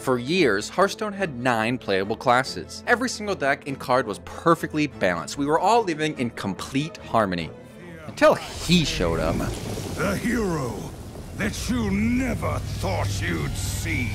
For years, Hearthstone had 9 playable classes. Every single deck and card was perfectly balanced. We were all living in complete harmony. Until he showed up. The hero that you never thought you'd see.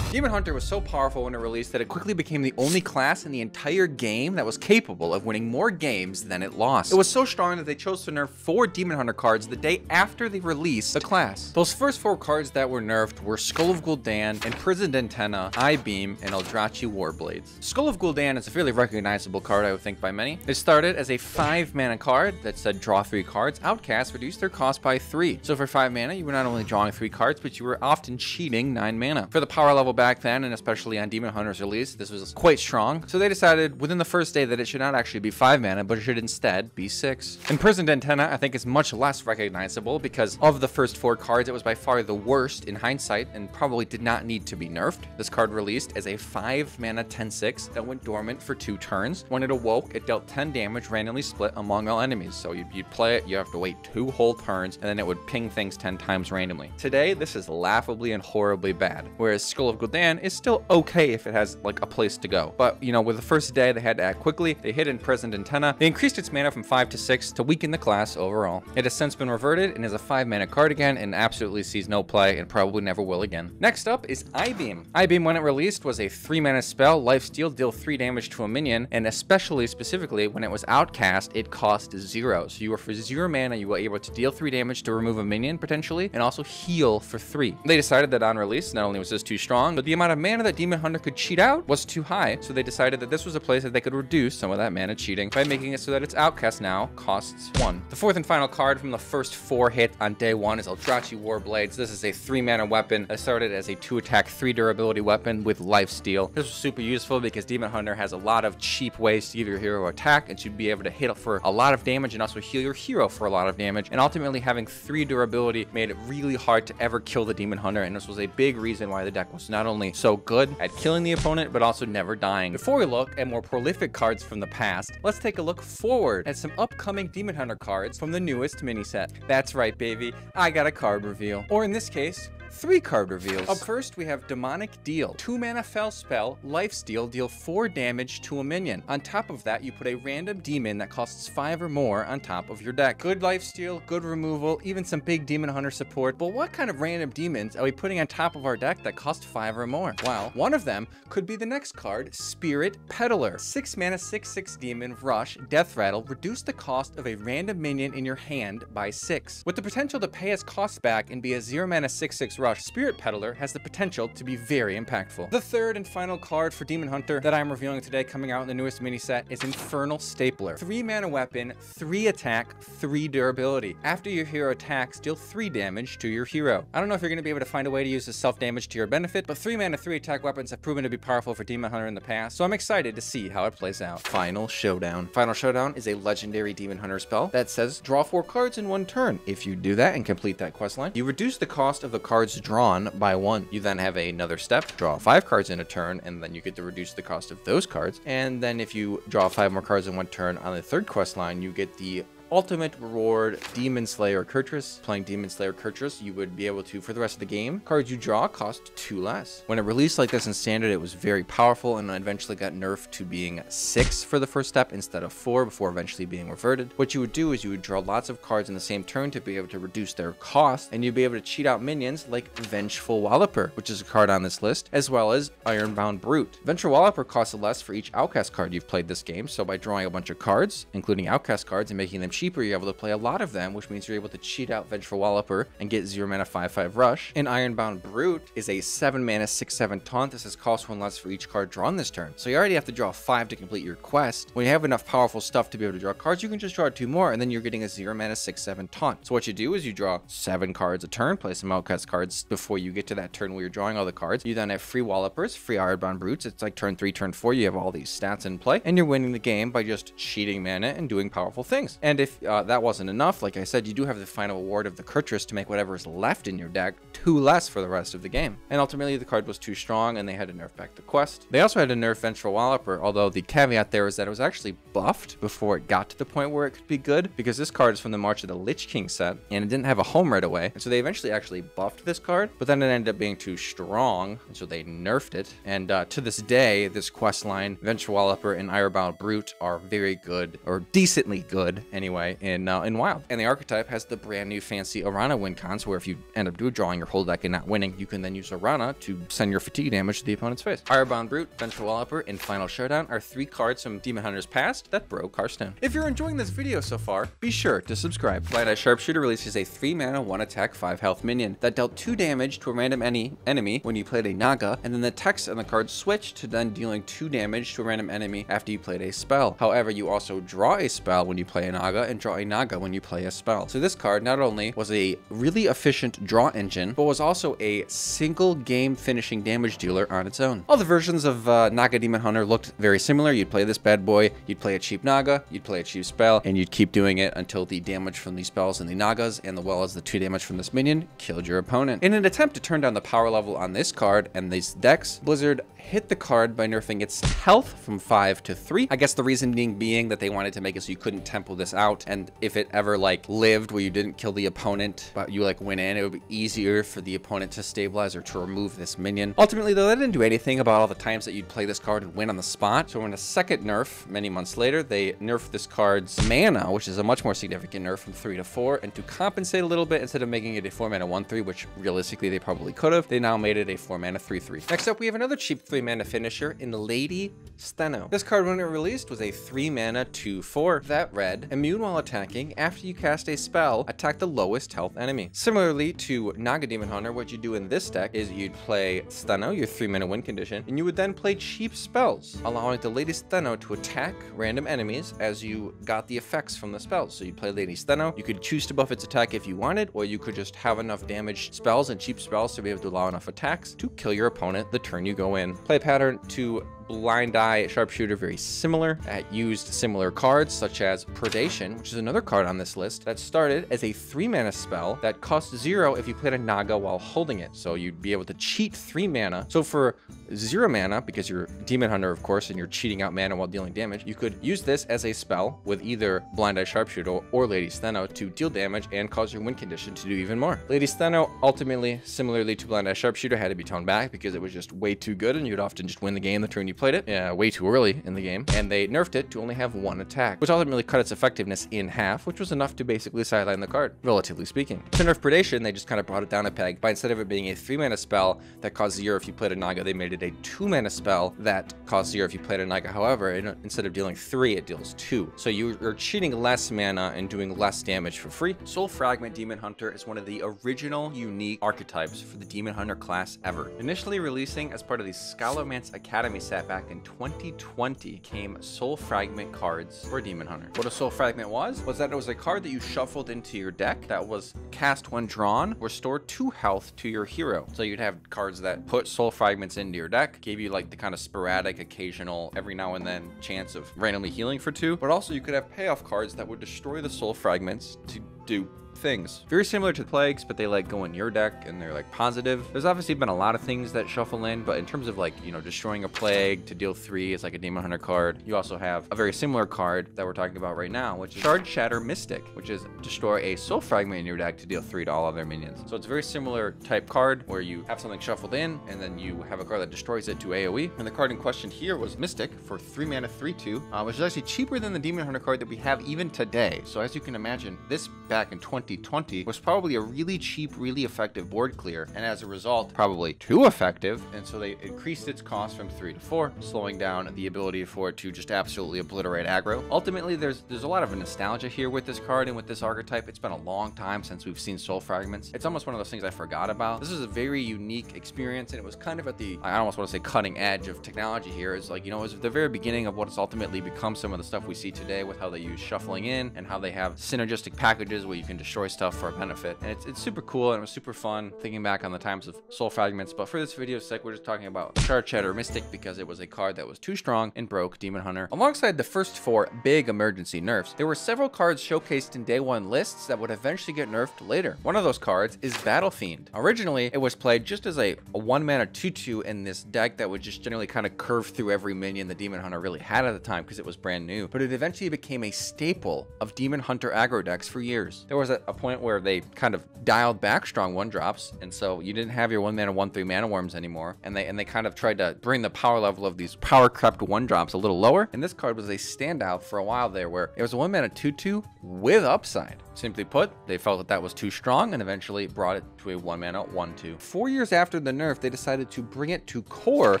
Demon Hunter was so powerful when it released that it quickly became the only class in the entire game that was capable of winning more games than it lost. It was so strong that they chose to nerf 4 Demon Hunter cards the day after they released the class. Those first 4 cards that were nerfed were Skull of Gul'dan, Imprisoned Antenna, I-Beam, and Eldrazi Warblades. Skull of Gul'dan is a fairly recognizable card, I would think, by many. It started as a 5 mana card that said draw 3 cards. Outcasts reduced their cost by 3. So for 5 mana, you were not only drawing 3 cards, but you were often cheating 9 mana. For the power level back then, and especially on Demon Hunter's release, this was quite strong. So they decided within the first day that it should not actually be 5 mana, but it should instead be 6. Imprisoned Antenna, I think, is much less recognizable because of the first 4 cards, it was by far the worst in hindsight and probably did not need to be nerfed. This card released as a 5 mana 10/6 that went dormant for 2 turns. When it awoke, it dealt 10 damage randomly split among all enemies. So you'd play it, you have to wait 2 whole turns, and then it would ping things 10 times randomly. Today, this is laughably and horribly bad, whereas Skull of Gul'dan is still okay if it has like a place to go. But you know, with the first day, they had to act quickly. They hit Imprisoned Antenna. They increased its mana from 5 to 6 to weaken the class overall. It has since been reverted and is a 5 mana card again and absolutely sees no play and probably never will again. Next up is I-Beam. I-Beam, when it released, was a 3 mana spell, lifesteal, deal 3 damage to a minion, and especially specifically when it was outcast, it cost 0. So you were for 0 mana, you were able to deal 3 damage to remove a minion potentially, and also heal for 3. They decided that on release, not only was this too strong, but the amount of mana that Demon Hunter could cheat out was too high, so they decided that this was a place that they could reduce some of that mana cheating by making it so that its outcast now costs 1. The 4th and final card from the first 4 hits on day 1 is Eldrazi Warblades. This is a 3 mana weapon that started as a 2 attack 3 durability weapon with lifesteal. This was super useful because Demon Hunter has a lot of cheap ways to give your hero attack and should be able to hit for a lot of damage and also heal your hero for a lot of damage, and ultimately having 3 durability made it really hard to ever kill the Demon Hunter, and this was a big reason why the deck was not only so good at killing the opponent, but also never dying. Before we look at more prolific cards from the past, let's take a look forward at some upcoming Demon Hunter cards from the newest mini set. That's right, baby. I got a card reveal. Or in this case, 3 card reveals. Up first, we have Demonic Deal. 2 mana fell spell, lifesteal, deal 4 damage to a minion. On top of that, you put a random demon that costs 5 or more on top of your deck. Good lifesteal, good removal, even some big Demon Hunter support. But what kind of random demons are we putting on top of our deck that cost 5 or more? Well, one of them could be the next card, Spirit Peddler. 6 mana 6/6 demon, rush, death rattle, reduce the cost of a random minion in your hand by 6. With the potential to pay its costs back and be a 0 mana 6/6 rush, Spirit Peddler has the potential to be very impactful. The 3rd and final card for Demon Hunter that I'm revealing today, coming out in the newest mini set, is Infernal Stapler. 3 mana weapon, 3 attack, 3 durability. After your hero attacks, deal 3 damage to your hero. I don't know if you're going to be able to find a way to use this self-damage to your benefit, but 3 mana 3 attack weapons have proven to be powerful for Demon Hunter in the past, so I'm excited to see how it plays out. Final Showdown. Final Showdown is a legendary Demon Hunter spell that says draw 4 cards in 1 turn. If you do that and complete that questline, you reduce the cost of the cards drawn by 1. You then have another step, draw 5 cards in a turn, and then you get to reduce the cost of those cards. And then if you draw 5 more cards in 1 turn on the 3rd quest line, you get the ultimate reward, Demon Slayer Kurtrus. Playing Demon Slayer Kurtrus, you would be able to, for the rest of the game, cards you draw cost 2 less. When it released like this in Standard, it was very powerful and eventually got nerfed to being 6 for the first step instead of 4 before eventually being reverted. What you would do is you would draw lots of cards in the same turn to be able to reduce their cost, and you'd be able to cheat out minions like Vengeful Walloper, which is a card on this list, as well as Ironbound Brute. Vengeful Walloper costs less for each Outcast card you've played this game, so by drawing a bunch of cards, including Outcast cards, and making them cheaper, you're able to play a lot of them, which means you're able to cheat out Vengeful Walloper and get 0 mana 5/5 rush. And Ironbound Brute is a 7 mana 6/7 taunt. This is cost 1 less for each card drawn this turn. So you already have to draw 5 to complete your quest. When you have enough powerful stuff to be able to draw cards, you can just draw 2 more, and then you're getting a 0 mana 6/7 taunt. So what you do is you draw 7 cards a turn, play some Outcast cards before you get to that turn where you're drawing all the cards. You then have free Wallopers, free Ironbound Brutes. It's like turn 3, turn 4, you have all these stats in play, and you're winning the game by just cheating mana and doing powerful things. And if if that wasn't enough, like I said, you do have the final award of the Kurtrus to make whatever is left in your deck 2 less for the rest of the game. And ultimately, the card was too strong, and they had to nerf back the quest. They also had to nerf Vengeful Walloper, although the caveat there is that it was actually buffed before it got to the point where it could be good, because this card is from the March of the Lich King set, and it didn't have a home right away. And so they eventually actually buffed this card, but then it ended up being too strong, and so they nerfed it. And to this day, this quest line, Vengeful Walloper and Ironbound Brute, are very good, or decently good anyway, in Wild. And the archetype has the brand new fancy Arana win cons, where if you end up drawing your whole deck and not winning, you can then use Arana to send your fatigue damage to the opponent's face. Ironbound Brute, Vengeful Walloper, and Final Showdown are 3 cards from Demon Hunters past that broke Hearthstone. If you're enjoying this video so far, be sure to subscribe. Blind Eye Sharpshooter releases a 3 mana, 1 attack, 5 health minion that dealt 2 damage to a random enemy when you played a Naga, and then the text on the card switched to then dealing 2 damage to a random enemy after you played a spell. However, you also draw a spell when you play a Naga and draw a Naga when you play a spell. So this card not only was a really efficient draw engine, but was also a single game finishing damage dealer on its own. All the versions of Naga Demon Hunter looked very similar. You'd play this bad boy, you'd play a cheap Naga, you'd play a cheap spell, and you'd keep doing it until the damage from the spells and the Nagas, and as well as the 2 damage from this minion, killed your opponent. In an attempt to turn down the power level on this card and these decks, Blizzard hit the card by nerfing its health from 5 to 3. I guess the reasoning being that they wanted to make it so you couldn't tempo this out, and if it ever like lived where you didn't kill the opponent but you like went in, it would be easier for the opponent to stabilize or to remove this minion. Ultimately though, that didn't do anything about all the times that you'd play this card and win on the spot. So in a second nerf many months later, they nerfed this card's mana, which is a much more significant nerf, from 3 to 4, and to compensate a little bit, instead of making it a 4 mana 1/3, which realistically they probably could have, they now made it a 4 mana 3/3. Next up, we have another cheap 3 mana finisher in Lady Steno. This card, when it released, was a 3 mana 2/4 that read, immune while attacking. After you cast a spell, attack the lowest health enemy. Similarly to Naga Demon Hunter, what you do in this deck is you'd play Steno, your 3 mana win condition, and you would then play cheap spells, allowing the Lady Steno to attack random enemies as you got the effects from the spells. So you play Lady Steno, you could choose to buff its attack if you wanted, or you could just have enough damage spells and cheap spells to be able to allow enough attacks to kill your opponent the turn you go in. Play pattern to Blind Eye Sharpshooter, very similar. It used similar cards such as Predation, which is another card on this list that started as a 3 mana spell that cost 0 if you played a Naga while holding it. So you'd be able to cheat 3 mana. So for 0 mana, because you're Demon Hunter of course and you're cheating out mana while dealing damage, you could use this as a spell with either Blind Eye Sharpshooter or Lady Steno to deal damage and cause your win condition to do even more. Lady Steno, ultimately, similarly to Blind Eye Sharpshooter, had to be toned back because it was just way too good and you'd often just win the game the turn you played it way too early in the game, and they nerfed it to only have 1 attack, which ultimately cut its effectiveness in half, which was enough to basically sideline the card, relatively speaking. To nerf Predation, they just kind of brought it down a peg by, instead of it being a 3 mana spell that cost 0 if you played a Naga, they made it a 2 mana spell that cost 0 if you played a Naga. However, instead of dealing 3, it deals 2. So you're cheating less mana and doing less damage for free. Soul Fragment Demon Hunter is one of the original unique archetypes for the Demon Hunter class ever. Initially releasing as part of the Scholomance Academy set back in 2020 came Soul Fragment cards for Demon Hunter. What a Soul Fragment was that it was a card that you shuffled into your deck that was cast when drawn, restored 2 health to your hero. So you'd have cards that put Soul Fragments into your deck, gave you like the kind of sporadic, occasional, every now and then chance of randomly healing for 2, but also you could have payoff cards that would destroy the Soul Fragments to do things. Very similar to Plagues, but they like go in your deck and they're like positive. There's obviously been a lot of things that shuffle in, but in terms of like, you know, destroying a Plague to deal 3 is like a Demon Hunter card. You also have a very similar card that we're talking about right now, which is Shard Shatter Mystic, which is destroy a Soul Fragment in your deck to deal 3 to all other minions. So it's a very similar type card where you have something shuffled in and then you have a card that destroys it to AoE. And the card in question here was Mystic for 3 mana 3/2, which is actually cheaper than the Demon Hunter card that we have even today. So as you can imagine, this back in 2020 was probably a really cheap, really effective board clear, and as a result, probably too effective, and so they increased its cost from 3 to 4, slowing down the ability for it to just absolutely obliterate aggro. Ultimately, there's a lot of nostalgia here with this card and with this archetype. It's been a long time since we've seen Soul Fragments. It's almost one of those things I forgot about. This is a very unique experience, and it was kind of at the, I almost want to say cutting edge of technology here. It's like, you know, it was the very beginning of what has ultimately become some of the stuff we see today with how they use shuffling in and how they have synergistic packages where you can just destroy stuff for a benefit. And it's super cool, and it was super fun thinking back on the times of Soul Fragments. But for this video's sake, we're just talking about Shard Cheddar Mystic because it was a card that was too strong and broke Demon Hunter. Alongside the first 4 big emergency nerfs, there were several cards showcased in day 1 lists that would eventually get nerfed later. One of those cards is Battle Fiend. Originally, it was played just as a 1-mana 2/2 in this deck that would just generally kind of curve through every minion the Demon Hunter really had at the time because it was brand new. But it eventually became a staple of Demon Hunter aggro decks for years. There was a point where they kind of dialed back strong 1-drops, and so you didn't have your 1-mana 1/3 mana worms anymore, and they kind of tried to bring the power level of these power crept 1-drops a little lower. And this card was a standout for a while there, where it was a 1-mana 2/2 with upside. Simply put, they felt that that was too strong and eventually brought it to a 1-mana 1/2. 4 years after the nerf, they decided to bring it to core,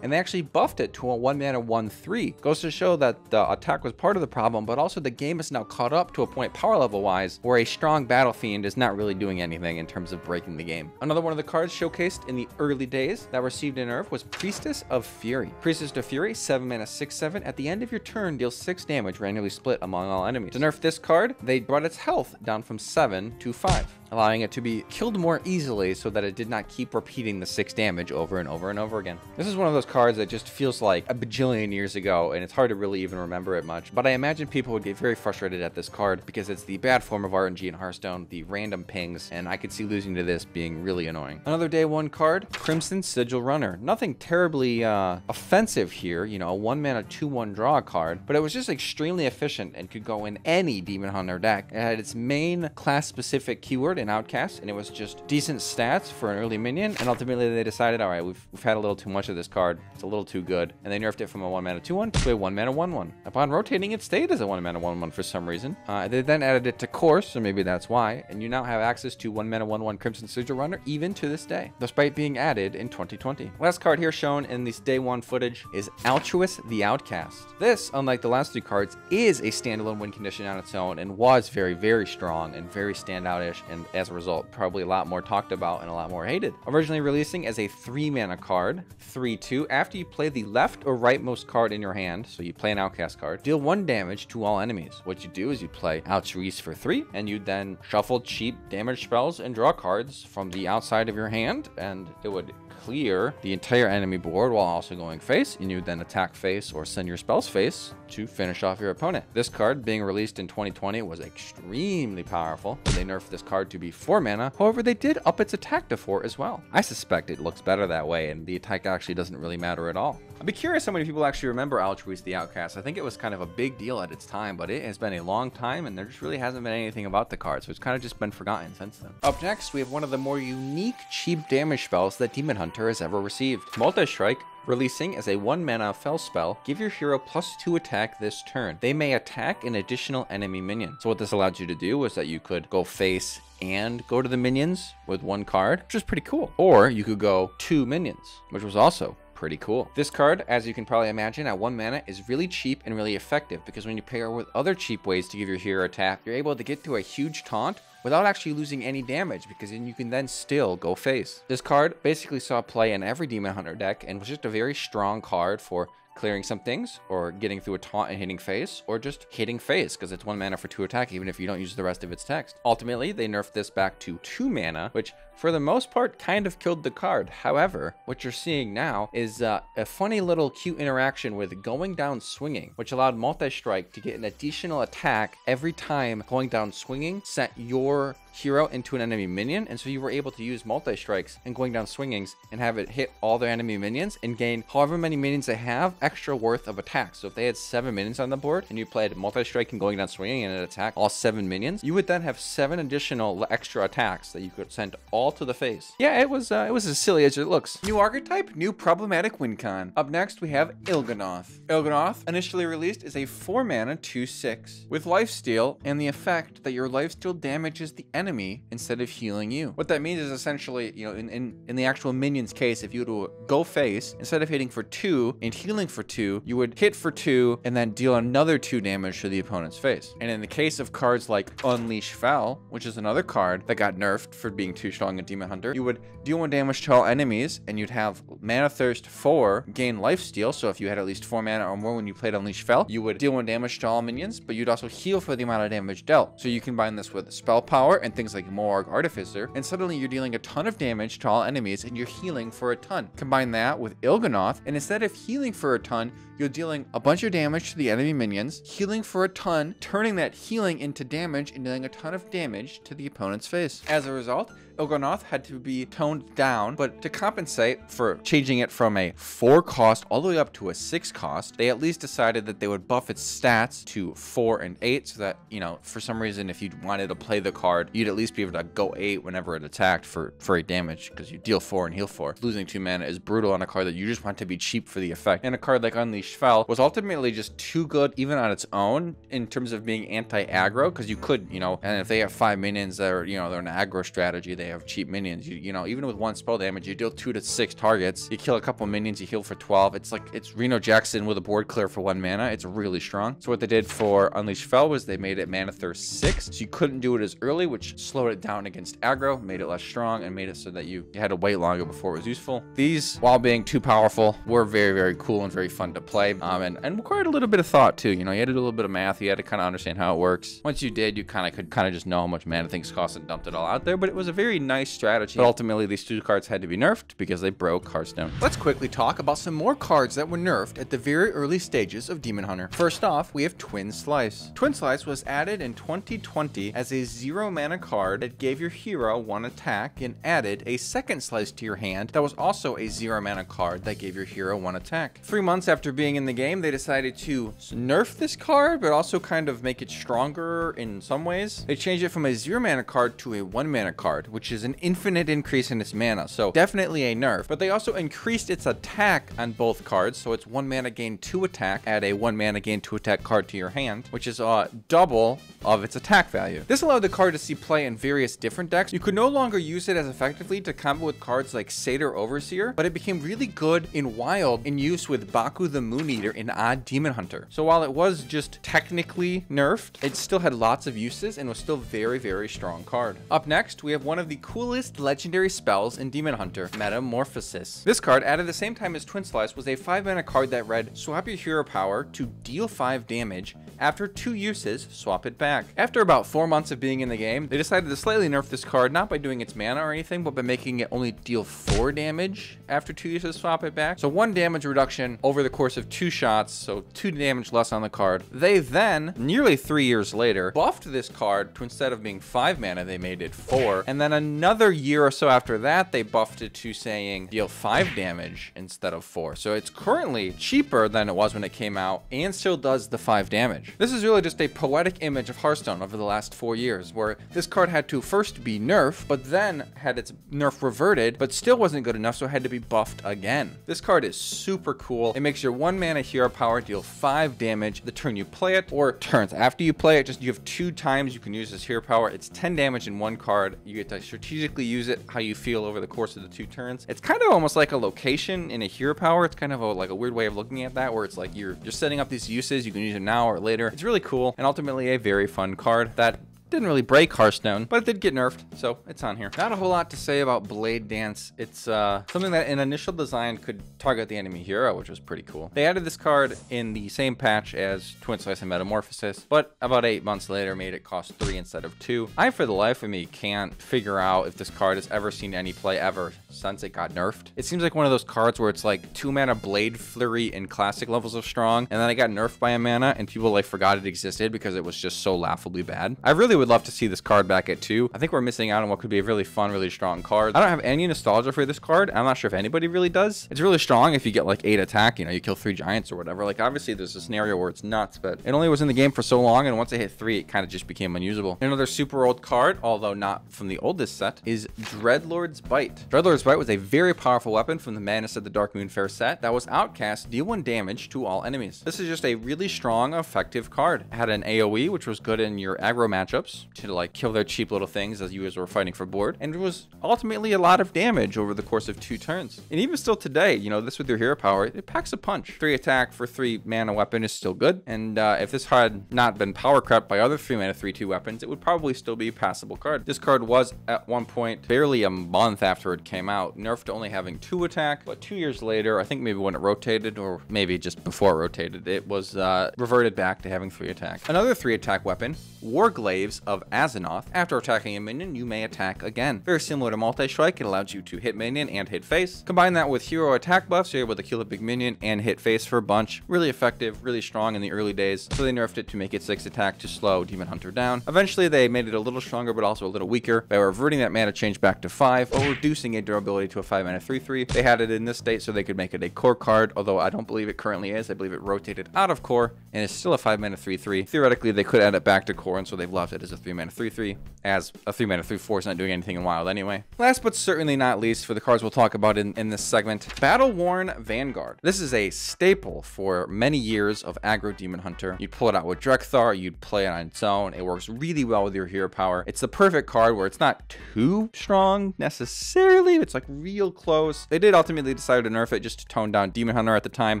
and they actually buffed it to a 1-mana 1/3. Goes to show that the attack was part of the problem, but also the game is now caught up to a point power level wise where a strong Battle Fiend is not really doing anything in terms of breaking the game. Another one of the cards showcased in the early days that received a nerf was Priestess of Fury. Priestess of Fury, 7-mana 6/7. At the end of your turn, deals 6 damage randomly split among all enemies. To nerf this card, they brought its health down from 7 to 5, allowing it to be killed more easily so that it did not keep repeating the 6 damage over and over and over again. This is one of those cards that just feels like a bajillion years ago, and it's hard to really even remember it much. But I imagine people would get very frustrated at this card because it's the bad form of RNG in Hearthstone, the random pings, and I could see losing to this being really annoying. Another day 1 card, Crimson Sigil Runner. Nothing terribly offensive here, you know, a 1-mana 2/1 draw card, but it was just extremely efficient and could go in any Demon Hunter deck. It had its main class-specific keyword in Outcast, and it was just decent stats for an early minion, and ultimately they decided, all right, we've had a little too much of this card. It's a little too good, and they nerfed it from a 1-mana 2/1 to a 1-mana 1/1. Upon rotating, it stayed as a 1-mana 1/1 for some reason. They then added it to core, so maybe that's why, and you now have access to 1-mana 1/1 Crimson Sigil Runner even to this day, despite being added in 2020. Last card here shown in this day 1 footage is Altruist the Outcast. This, unlike the last 3 cards, is a standalone win condition on its own and was very, very strong and very standout-ish, and as a result, probably a lot more talked about and a lot more hated. Originally releasing as a 3-mana card, 3/2, after you play the left or rightmost card in your hand, so you play an Outcast card, deal 1 damage to all enemies. What you do is you play Altruist for 3, and you then shuffle cheap damage spells and draw cards from the outside of your hand, and it would clear the entire enemy board while also going face, and you then attack face or send your spells face to finish off your opponent. This card, being released in 2020, was extremely powerful. They nerfed this card to be 4 mana. However, they did up its attack to 4 as well. I suspect it looks better that way, and the attack actually doesn't really matter at all. I'd be curious how many people actually remember Altruist the Outcast. I think it was kind of a big deal at its time, but it has been a long time, and there just really hasn't been anything about the card, so it's kind of just been forgotten since then. Up next, we have one of the more unique cheap damage spells that Demon Hunter has ever received. Multi-Strike, releasing as a 1-mana fell spell, give your hero +2 attack this turn. They may attack an additional enemy minion. So what this allowed you to do was that you could go face and go to the minions with 1 card, which is pretty cool. Or you could go 2 minions, which was also pretty cool. This card, as you can probably imagine, at 1 mana is really cheap and really effective because when you pair it with other cheap ways to give your hero attack, you're able to get to a huge taunt without actually losing any damage, because then you can then still go face. This card basically saw play in every Demon Hunter deck and was just a very strong card for clearing some things, or getting through a taunt and hitting face, or just hitting face because it's 1 mana for 2 attack even if you don't use the rest of its text. Ultimately, they nerfed this back to 2 mana, which for the most part kind of killed the card. However, what you're seeing now is a funny little cute interaction with Going Down Swinging, which allowed Multi-Strike to get an additional attack every time Going Down Swinging sent your hero into an enemy minion, and so you were able to use Multi-Strikes and Going Down Swingings and have it hit all their enemy minions and gain however many minions they have extra worth of attack. So if they had 7 minions on the board and you played Multi-Strike and Going Down Swinging and it attacked all 7 minions, you would then have 7 additional extra attacks that you could send all to the face. Yeah, it was as silly as it looks. New archetype, new problematic win con. Up next, we have Il'gynoth. Il'gynoth, initially released as a 4 mana 2/6 with lifesteal and the effect that your lifesteal damages the enemy instead of healing you. What that means is essentially, you know, in the actual minion's case, if you were to go face, instead of hitting for 2 and healing for 2, you would hit for 2 and then deal another 2 damage to the opponent's face. And in the case of cards like Unleash Fel, which is another card that got nerfed for being too strong in Demon Hunter, you would deal 1 damage to all enemies, and you'd have Mana Thirst 4, gain lifesteal. So if you had at least 4 mana or more when you played Unleash Fel, you would deal 1 damage to all minions, but you'd also heal for the amount of damage dealt. So you combine this with spell power and and things like Morg Artificer, and suddenly you're dealing a ton of damage to all enemies and you're healing for a ton. Combine that with Il'gynoth, and instead of healing for a ton, you're dealing a bunch of damage to the enemy minions, healing for a ton, turning that healing into damage and dealing a ton of damage to the opponent's face. As a result, Il'gynoth had to be toned down, but to compensate for changing it from a 4 cost all the way up to a 6 cost, they at least decided that they would buff its stats to 4 and 8 so that, you know, for some reason, if you wanted to play the card, you'd at least be able to go 8 whenever it attacked for 8 damage, because you deal 4 and heal 4. Losing 2 mana is brutal on a card that you just want to be cheap for the effect. And a card like Unleashed Fel was ultimately just too good even on its own in terms of being anti-aggro, because you could, you know, and if they have 5 minions that are, you know, they're an aggro strategy, they have cheap minions, you know, even with 1 spell damage, you deal 2 to 6 targets, you kill a couple minions, you heal for 12. It's like, it's Reno Jackson with a board clear for 1 mana. It's really strong. So what they did for Unleashed Fel was they made it mana thirst 6, so you couldn't do it as early, which slowed it down against aggro, made it less strong, and made it so that you had to wait longer before it was useful. These, while being too powerful, were very, very cool and very fun to play, and required a little bit of thought too. You know, you had to do a little bit of math, you had to kind of understand how it works. Once you did, you could just know how much mana things cost and dumped it all out there, but it was a very nice strategy. But ultimately, these 2 cards had to be nerfed because they broke Hearthstone. Let's quickly talk about some more cards that were nerfed at the very early stages of Demon Hunter. First off, we have Twin Slice. Twin Slice was added in 2020 as a 0 mana card that gave your hero 1 attack and added a second slice to your hand that was also a 0 mana card that gave your hero 1 attack. 3 months after being in the game, they decided to nerf this card, but also kind of make it stronger in some ways. They changed it from a 0 mana card to a 1 mana card, which is an infinite increase in its mana, so definitely a nerf. But they also increased its attack on both cards, so it's 1 mana gain 2 attack, add a 1 mana gain 2 attack card to your hand, which is double of its attack value. This allowed the card to see play in various different decks. You could no longer use it as effectively to combo with cards like Satyr Overseer, but it became really good in Wild in use with Baku the Moon Eater in Odd Demon Hunter. So while it was just technically nerfed, it still had lots of uses and was still very, very strong card. Up next, we have one of the coolest legendary spells in Demon Hunter, Metamorphosis. This card, added at the same time as Twin Slice, was a 5 mana card that read, swap your hero power to deal 5 damage. After 2 uses, swap it back. After about 4 months of being in the game, they decided to slightly nerf this card, not by doing its mana or anything, but by making it only deal 4 damage after 2 uses, swap it back. So 1 damage reduction over the course of 2 shots, so 2 damage less on the card. They then, nearly 3 years later, buffed this card to, instead of being 5 mana, they made it 4. And then another year or so after that, they buffed it to saying deal 5 damage instead of 4. So it's currently cheaper than it was when it came out and still does the 5 damage. This is really just a poetic image of Hearthstone over the last 4 years, where this card had to first be nerfed, but then had its nerf reverted, but still wasn't good enough, so it had to be buffed again. This card is super cool. It makes your 1 mana hero power deal 5 damage the turn you play it, or turns after you play it. You have 2 times you can use this hero power. It's 10 damage in 1 card. You get to strategically use it how you feel over the course of the 2 turns. It's kind of almost like a location in a hero power. It's kind of like a weird way of looking at that, where it's like you're setting up these uses. You can use them now or later. It's really cool and ultimately a very fun card that didn't really break Hearthstone, but it did get nerfed, so it's on here. Not a whole lot to say about Blade Dance. It's something that in initial design could target the enemy hero, which was pretty cool. They added this card in the same patch as Twin Slice and Metamorphosis, but about 8 months later made it cost 3 instead of 2. I, for the life of me, can't figure out if this card has ever seen any play ever since it got nerfed. It seems like one of those cards where it's like 2 mana Blade Flurry in classic levels of strong, and then it got nerfed by a mana, and people like forgot it existed because it was just so laughably bad. I really would love to see this card back at 2. I think we're missing out on what could be a really fun, really strong card. I don't have any nostalgia for this card. I'm not sure if anybody really does. It's really strong if you get like 8 attack, you know, you kill 3 giants or whatever. Like obviously there's a scenario where it's nuts, but it only was in the game for so long, and once it hit 3, it kind of just became unusable. Another super old card, although not from the oldest set, is Dreadlord's Bite. Dreadlord's Bite was a very powerful weapon from the Madness of the Dark Moonfair set that was outcast, deal 1 damage to all enemies. This is just a really strong, effective card. It had an AoE, which was good in your aggro matchups to like kill their cheap little things as you guys were fighting for board, and it was ultimately a lot of damage over the course of 2 turns. And even still today, you know, this with your hero power, it packs a punch. 3 attack for 3 mana weapon is still good, and if this had not been power crept by other 3 mana 3/2 weapons, it would probably still be a passable card. This card was at one point barely a month after it came out nerfed to only having 2 attack, but 2 years later, I think maybe when it rotated, or maybe just before it rotated, it was reverted back to having 3 attack. Another 3 attack weapon, Warglave's Prince of Azeroth. After attacking a minion, you may attack again. Very similar to multi-strike, it allows you to hit minion and hit face. Combine that with hero attack buffs, you're able to kill a big minion and hit face for a bunch. Really effective, really strong in the early days, so they nerfed it to make it 6 attack to slow Demon Hunter down. Eventually they made it a little stronger but also a little weaker by reverting that mana change back to 5 or reducing a durability to a 5 mana 3/3. They had it in this state so they could make it a core card, although I don't believe it currently is. I believe it rotated out of core and is still a 5 mana 3/3. Theoretically they could add it back to core, and so they've left it as a 3 mana 3/3, as a 3 mana 3/4 is not doing anything in wild anyway. Last but certainly not least, for the cards we'll talk about in this segment, Battle-Worn Vanguard. This is a staple for many years of aggro Demon Hunter. You'd pull it out with Drekthar, you'd play it on its own. It works really well with your hero power. It's the perfect card where it's not too strong necessarily. It's like real close. They did ultimately decide to nerf it just to tone down Demon Hunter at the time,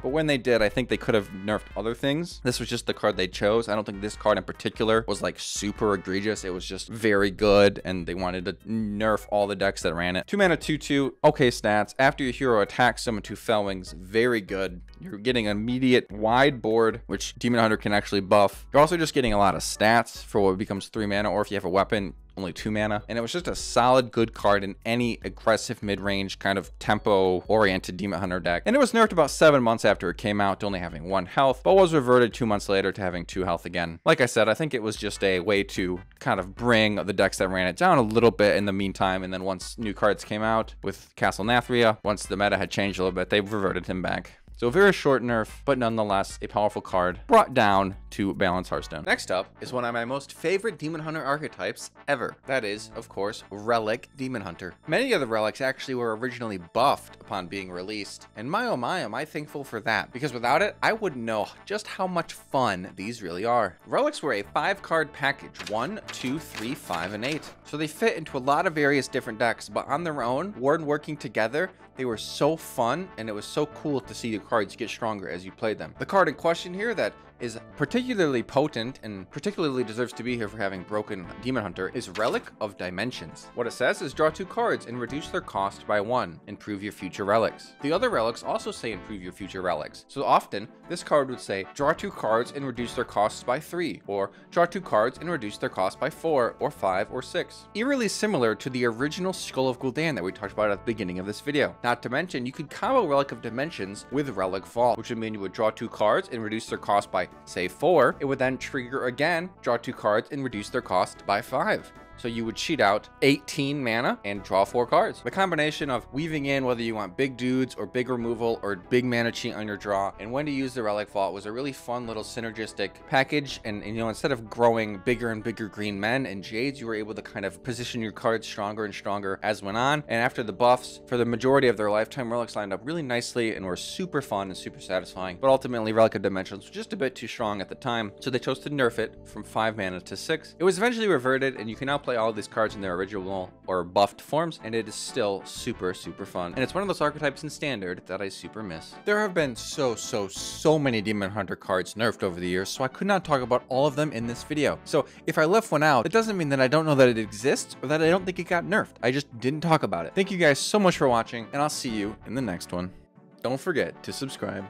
but when they did, I think they could have nerfed other things. This was just the card they chose. I don't think this card in particular was like super egregious. It was just very good, and they wanted to nerf all the decks that ran it. 2 mana 2/2, okay stats. After your hero attacks, summon 2 Fellwings, very good. You're getting an immediate wide board, which Demon Hunter can actually buff. You're also just getting a lot of stats for what becomes 3 mana, or if you have a weapon, only 2 mana. And it was just a solid, good card in any aggressive mid-range kind of tempo-oriented Demon Hunter deck. And it was nerfed about 7 months after it came out to only having 1 health, but was reverted 2 months later to having 2 health again. Like I said, I think it was just a way to kind of bring the decks that ran it down a little bit in the meantime. And then once new cards came out with Castle Nathria, once the meta had changed a little bit, they reverted him back. So a very short nerf, but nonetheless a powerful card brought down to balance Hearthstone. Next up is one of my most favorite Demon Hunter archetypes ever. That is, of course, Relic Demon Hunter. Many of the relics actually were originally buffed upon being released, and my oh my, am I thankful for that, because without it, I wouldn't know just how much fun these really are. Relics were a 5-card package, 1, 2, 3, 5, and 8. So they fit into a lot of various different decks, but on their own, when working together, they were so fun, and it was so cool to see the cards get stronger as you played them. The card in question here that is particularly potent and particularly deserves to be here for having broken Demon Hunter is Relic of Dimensions. What it says is draw 2 cards and reduce their cost by 1. Improve your future relics. The other relics also say improve your future relics. So often this card would say draw 2 cards and reduce their costs by 3, or draw 2 cards and reduce their cost by 4 or 5 or 6. Eerily similar to the original Skull of Gul'dan that we talked about at the beginning of this video. Not to mention, you could combo Relic of Dimensions with Relic Vault, which would mean you would draw 2 cards and reduce their cost by, say, 4. It would then trigger again, draw 2 cards and reduce their cost by 5. So you would cheat out 18 mana and draw 4 cards. The combination of weaving in whether you want big dudes or big removal or big mana cheat on your draw and when to use the Relic Vault was a really fun little synergistic package. And you know, instead of growing bigger and bigger green men and jades, you were able to kind of position your cards stronger and stronger as went on. And after the buffs, for the majority of their lifetime, relics lined up really nicely and were super fun and super satisfying. But ultimately, Relic of Dimensions was just a bit too strong at the time, so they chose to nerf it from 5 mana to 6. It was eventually reverted, and you can now play all of these cards in their original or buffed forms, and it is still super fun. And it's one of those archetypes in standard that I super miss. There have been so many Demon Hunter cards nerfed over the years, so I could not talk about all of them in this video. So if I left one out, it doesn't mean that I don't know that it exists or that I don't think it got nerfed. I just didn't talk about it. Thank you guys so much for watching, and I'll see you in the next one. Don't forget to subscribe.